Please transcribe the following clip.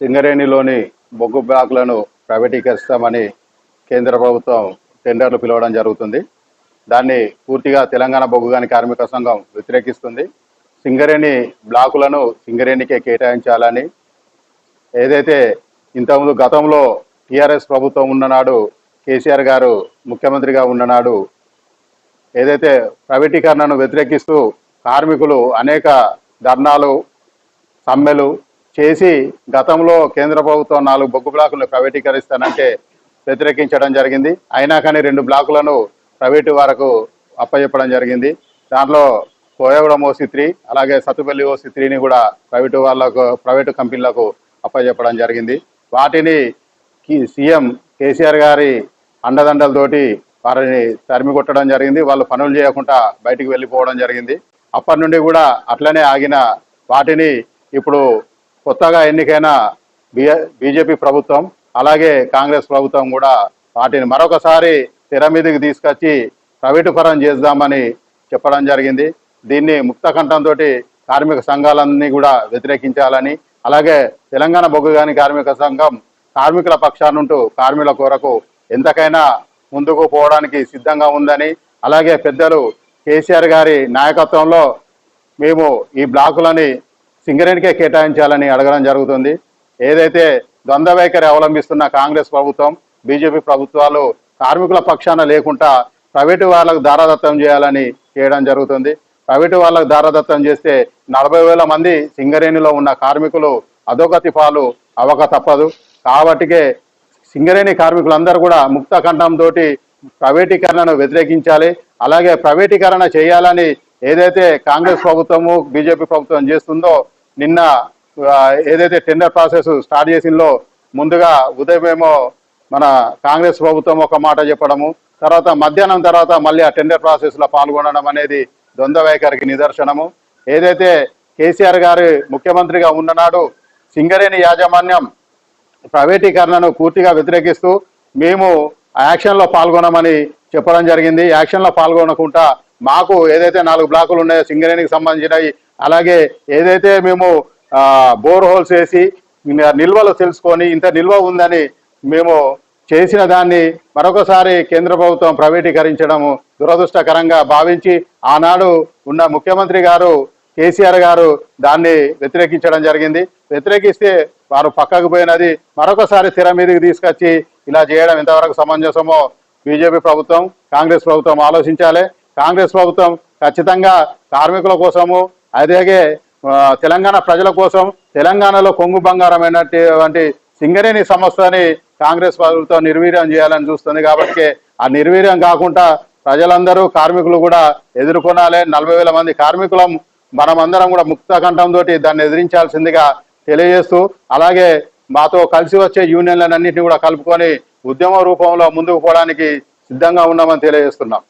సింగరేణిలోని బొగ్గు బ్లాకులను ప్రైవేటీకరిస్తామని కేంద్ర ప్రభుత్వం టెండర్లు పిలవడం జరుగుతుంది. దాన్ని పూర్తిగా తెలంగాణ బొగ్గుగని కార్మిక సంఘం వ్యతిరేకిస్తుంది. సింగరేణి బ్లాకులను సింగరేణికే కేటాయించాలని, ఏదైతే ఇంతకుముందు గతంలో టీఆర్ఎస్ ప్రభుత్వం ఉన్ననాడు కేసీఆర్ గారు ముఖ్యమంత్రిగా ఉన్ననాడు ఏదైతే ప్రైవేటీకరణను వ్యతిరేకిస్తూ కార్మికులు అనేక ధర్నాలు సమ్మెలు చేసి గతంలో కేంద్ర ప్రభుత్వం 4 బొగ్గు బ్లాకులను ప్రైవేటీకరిస్తానంటే వ్యతిరేకించడం జరిగింది. అయినా కానీ 2 బ్లాకులను ప్రైవేటు వారికి అప్పచెప్పడం జరిగింది. దాంట్లో కోయగూడెం OC3 అలాగే సత్తుపల్లి OC3ని కూడా ప్రైవేటు కంపెనీలకు అప్పచెప్పడం జరిగింది. వాటిని సీఎం కేసీఆర్ గారి అండదండలతోటి వారిని తరిమి కొట్టడం జరిగింది. వాళ్ళు పనులు చేయకుండా బయటికి వెళ్ళిపోవడం జరిగింది. అప్పటి నుండి కూడా అట్లనే ఆగిన వాటిని ఇప్పుడు కొత్తగా ఎన్నికైన బీజేపీ ప్రభుత్వం అలాగే కాంగ్రెస్ ప్రభుత్వం కూడా వాటిని మరొకసారి తెర మీదకి తీసుకొచ్చి ప్రైవేటు పరం చేద్దామని చెప్పడం జరిగింది. దీన్ని ముక్త కంఠంతో కార్మిక సంఘాలన్నీ కూడా వ్యతిరేకించాలని, అలాగే తెలంగాణ బొగ్గుగని కార్మిక సంఘం కార్మికుల పక్షానుంటూ కార్మికుల కొరకు ఎంతకైనా ముందుకు పోవడానికి సిద్ధంగా ఉందని, అలాగే పెద్దలు కేసీఆర్ గారి నాయకత్వంలో మేము ఈ బ్లాకులని సింగరేణికే కేటాయించాలని అడగడం జరుగుతుంది. ఏదైతే ద్వంద్వ వైఖరి అవలంబిస్తున్న కాంగ్రెస్ ప్రభుత్వం బీజేపీ ప్రభుత్వాలు కార్మికుల పక్షాన లేకుండా ప్రైవేటు వాళ్ళకు దారాదత్తం చేయాలని చేయడం జరుగుతుంది. ప్రైవేటు వాళ్ళకు దారాదత్తం చేస్తే 40,000 మంది సింగరేణిలో ఉన్న కార్మికులు అధోగతి పాలు అవక తప్పదు. కాబట్టికే సింగరేణి కార్మికులందరూ కూడా ముక్త కంఠంతో ప్రైవేటీకరణను వ్యతిరేకించాలి. అలాగే ప్రైవేటీకరణ చేయాలని ఏదైతే కాంగ్రెస్ ప్రభుత్వము బీజేపీ ప్రభుత్వం చేస్తుందో, నిన్న ఏదైతే టెండర్ ప్రాసెస్ స్టార్ట్ చేసిందో ముందుగా ఉదయమేమో మన కాంగ్రెస్ ప్రభుత్వం ఒక మాట చెప్పడము, తర్వాత మధ్యాహ్నం తర్వాత మళ్ళీ ఆ టెండర్ ప్రాసెస్లో పాల్గొనడం అనేది ద్వంద్వ వైఖరికి నిదర్శనము. ఏదైతే కేసీఆర్ గారు ముఖ్యమంత్రిగా ఉన్ననాడు సింగరేణి యాజమాన్యం ప్రైవేటీకరణను పూర్తిగా వ్యతిరేకిస్తూ మేము యాక్షన్లో పాల్గొనమని చెప్పడం జరిగింది. యాక్షన్లో పాల్గొనకుండా మాకు ఏదైతే 4 బ్లాకులు ఉన్నాయో సింగరేణికి సంబంధించినవి, అలాగే ఏదైతే మేము బోర్ హోల్స్ వేసి నిల్వలు తెలుసుకొని ఇంత నిల్వ ఉందని మేము చేసిన దాన్ని మరొకసారి కేంద్ర ప్రభుత్వం ప్రైవేటీకరించడము దురదృష్టకరంగా భావించి ఆనాడు ఉన్న ముఖ్యమంత్రి గారు కేసీఆర్ గారు దాన్ని వ్యతిరేకించడం జరిగింది. వ్యతిరేకిస్తే వారు పక్కకు పోయినది మరొకసారి తెర మీదకి తీసుకొచ్చి ఇలా చేయడం ఎంతవరకు సమంజసమో బీజేపీ ప్రభుత్వం కాంగ్రెస్ ప్రభుత్వం ఆలోచించాలి. కాంగ్రెస్ ప్రభుత్వం ఖచ్చితంగా కార్మికుల కోసము అలాగే తెలంగాణ ప్రజల కోసం తెలంగాణలో కొంగు బంగారమైనటువంటి సింగరేణి సంస్థని కాంగ్రెస్ ప్రభుత్వం నిర్వీర్యం చేయాలని చూస్తుంది. కాబట్టి ఆ నిర్వీర్యం కాకుండా ప్రజలందరూ కార్మికులు కూడా ఎదుర్కొనాలి. 40,000 మంది కార్మికులం మనమందరం కూడా ముక్త కంఠంతో దాన్ని ఎదిరించాల్సిందిగా తెలియజేస్తూ, అలాగే మాతో కలిసి వచ్చే యూనియన్లన్నింటినీ కూడా కలుపుకొని ఉద్యమ రూపంలో ముందుకు పోవడానికి సిద్ధంగా ఉన్నామని తెలియజేస్తున్నాం.